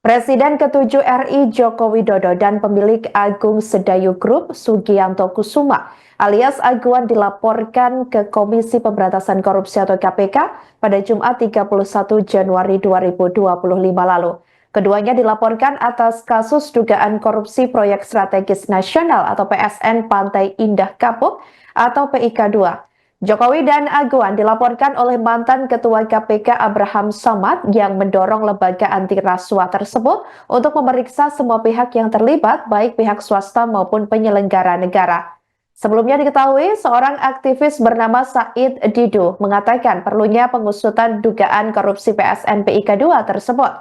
Presiden ke-7 RI Joko Widodo dan pemilik Agung Sedayu Group Sugianto Kusuma alias Aguan dilaporkan ke Komisi Pemberantasan Korupsi atau KPK pada Jumat 31 Januari 2025 lalu. Keduanya dilaporkan atas kasus dugaan korupsi proyek strategis nasional atau PSN Pantai Indah Kapuk atau PIK 2. Jokowi dan Aguan dilaporkan oleh mantan Ketua KPK Abraham Samad yang mendorong lembaga anti rasuah tersebut untuk memeriksa semua pihak yang terlibat, baik pihak swasta maupun penyelenggara negara. Sebelumnya diketahui, seorang aktivis bernama Said Didu mengatakan perlunya pengusutan dugaan korupsi PSN PIK 2 tersebut.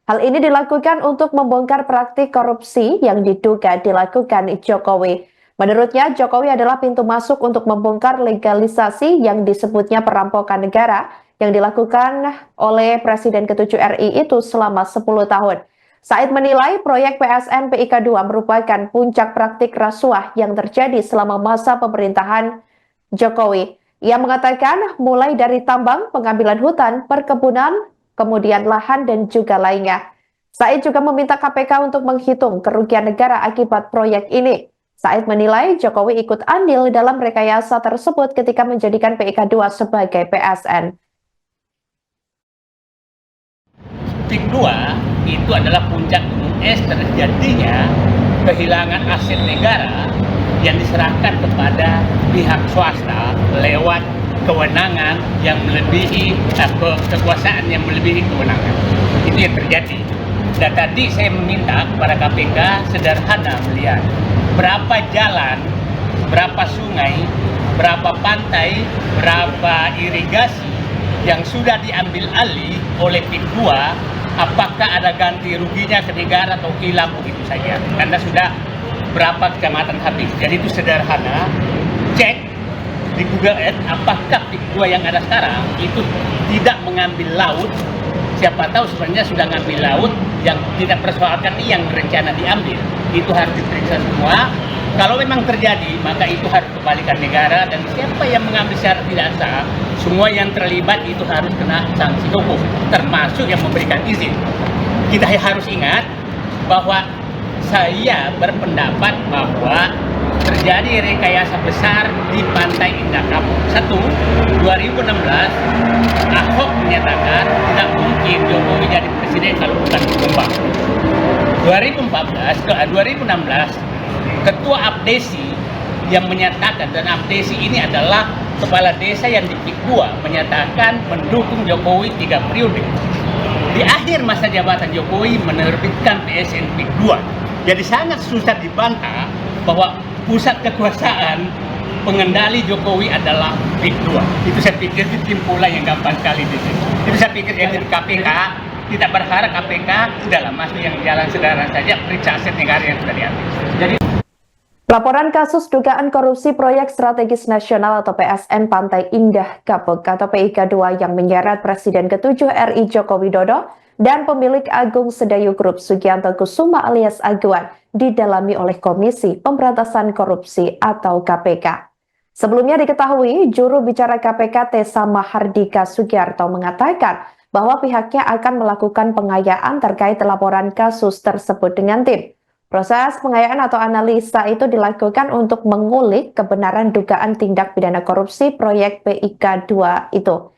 Hal ini dilakukan untuk membongkar praktik korupsi yang diduga dilakukan Jokowi. Menurutnya, Jokowi adalah pintu masuk untuk membongkar legalisasi yang disebutnya perampokan negara yang dilakukan oleh Presiden ke-7 RI itu selama 10 tahun. Said menilai proyek PSN PIK 2 merupakan puncak praktik rasuah yang terjadi selama masa pemerintahan Jokowi. Ia mengatakan mulai dari tambang, pengambilan hutan, perkebunan, kemudian lahan, dan juga lainnya. Said juga meminta KPK untuk menghitung kerugian negara akibat proyek ini. Said menilai Jokowi ikut andil dalam rekayasa tersebut ketika menjadikan PIK 2 sebagai PSN. PIK 2 itu adalah puncak gunung es terjadinya kehilangan aset negara yang diserahkan kepada pihak swasta lewat kewenangan yang melebihi kekuasaan yang melebihi kewenangan. Itu yang terjadi. Dan tadi saya meminta kepada KPK sederhana melihat berapa jalan, berapa sungai, berapa pantai, berapa irigasi yang sudah diambil alih oleh PIK 2, apakah ada ganti ruginya ke negara atau hilang begitu saja. Karena sudah berapa kecamatan habis. Jadi itu sederhana, cek di Google Earth apakah PIK 2 yang ada sekarang itu tidak mengambil laut. Siapa tahu sebenarnya sudah ngambil laut yang tidak persoalkan yang rencana diambil. Itu harus diperiksa semua. Kalau memang terjadi, maka itu harus kembalikan negara, dan siapa yang mengambil secara tidak sah, semua yang terlibat itu harus kena sanksi hukum, termasuk yang memberikan izin. Kita harus ingat bahwa saya berpendapat bahwa terjadi rekayasa besar di Pantai Indah Kapuk. 2016 Ahok menyatakan tidak mungkin Jokowi jadi presiden kalau bukan ditumbang. 2016 Ketua Abdesi yang menyatakan, dan Abdesi ini adalah kepala desa yang di PIK 2, menyatakan mendukung Jokowi 3 periode. Di akhir masa jabatan Jokowi menerbitkan PSN PIK 2. Jadi sangat susah dibantah bahwa pusat kekuasaan pengendali Jokowi adalah PIK 2. Itu saya pikir kesimpulan yang gampang sekali di sini. Itu saya pikir jadi KPK tidak berharap KPK udahlah masuk yang jalan sederhana saja, periksa aset negara yang sudah diambil. Jadi laporan kasus dugaan korupsi proyek strategis nasional atau PSN Pantai Indah Kapuk atau PIK 2 yang menyeret Presiden ke-7 RI Joko Widodo dan pemilik Agung Sedayu Group Sugianto Kusuma alias Aguan didalami oleh Komisi Pemberantasan Korupsi atau KPK. Sebelumnya diketahui, juru bicara KPK Tessa Mahardika Sugiarto mengatakan bahwa pihaknya akan melakukan pengayaan terkait laporan kasus tersebut dengan tim. Proses pengayaan atau analisa itu dilakukan untuk mengulik kebenaran dugaan tindak pidana korupsi proyek PIK 2 itu.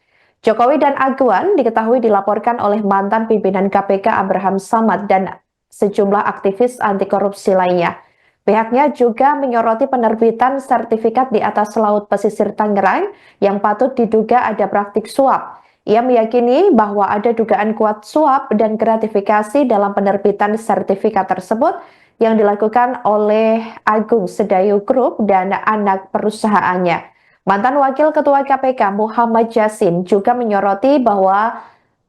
Jokowi dan Aguan diketahui dilaporkan oleh mantan pimpinan KPK Abraham Samad dan sejumlah aktivis anti korupsi lainnya. Pihaknya juga menyoroti penerbitan sertifikat di atas laut pesisir Tangerang yang patut diduga ada praktik suap. Ia meyakini bahwa ada dugaan kuat suap dan gratifikasi dalam penerbitan sertifikat tersebut yang dilakukan oleh Agung Sedayu Group dan anak perusahaannya. Mantan Wakil Ketua KPK Muhammad Yasin juga menyoroti bahwa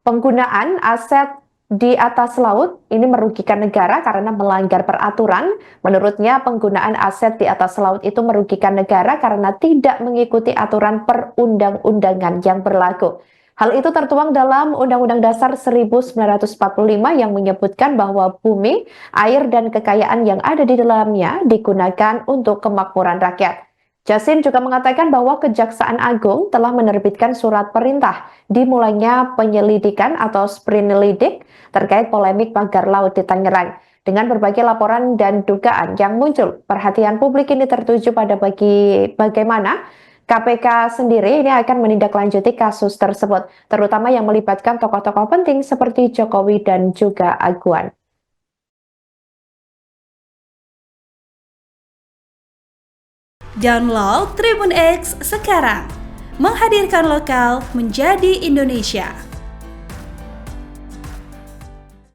penggunaan aset di atas laut ini merugikan negara karena melanggar peraturan. Menurutnya penggunaan aset di atas laut itu merugikan negara karena tidak mengikuti aturan perundang-undangan yang berlaku. Hal itu tertuang dalam Undang-Undang Dasar 1945 yang menyebutkan bahwa bumi, air, dan kekayaan yang ada di dalamnya digunakan untuk kemakmuran rakyat. Jasin juga mengatakan bahwa Kejaksaan Agung telah menerbitkan surat perintah dimulainya penyelidikan atau sprinelidik terkait polemik pagar laut di Tangerang. Dengan berbagai laporan dan dugaan yang muncul, perhatian publik ini tertuju pada bagaimana KPK sendiri ini akan menindaklanjuti kasus tersebut, terutama yang melibatkan tokoh-tokoh penting seperti Jokowi dan juga Aguan. Download Tribun X sekarang, menghadirkan lokal menjadi Indonesia.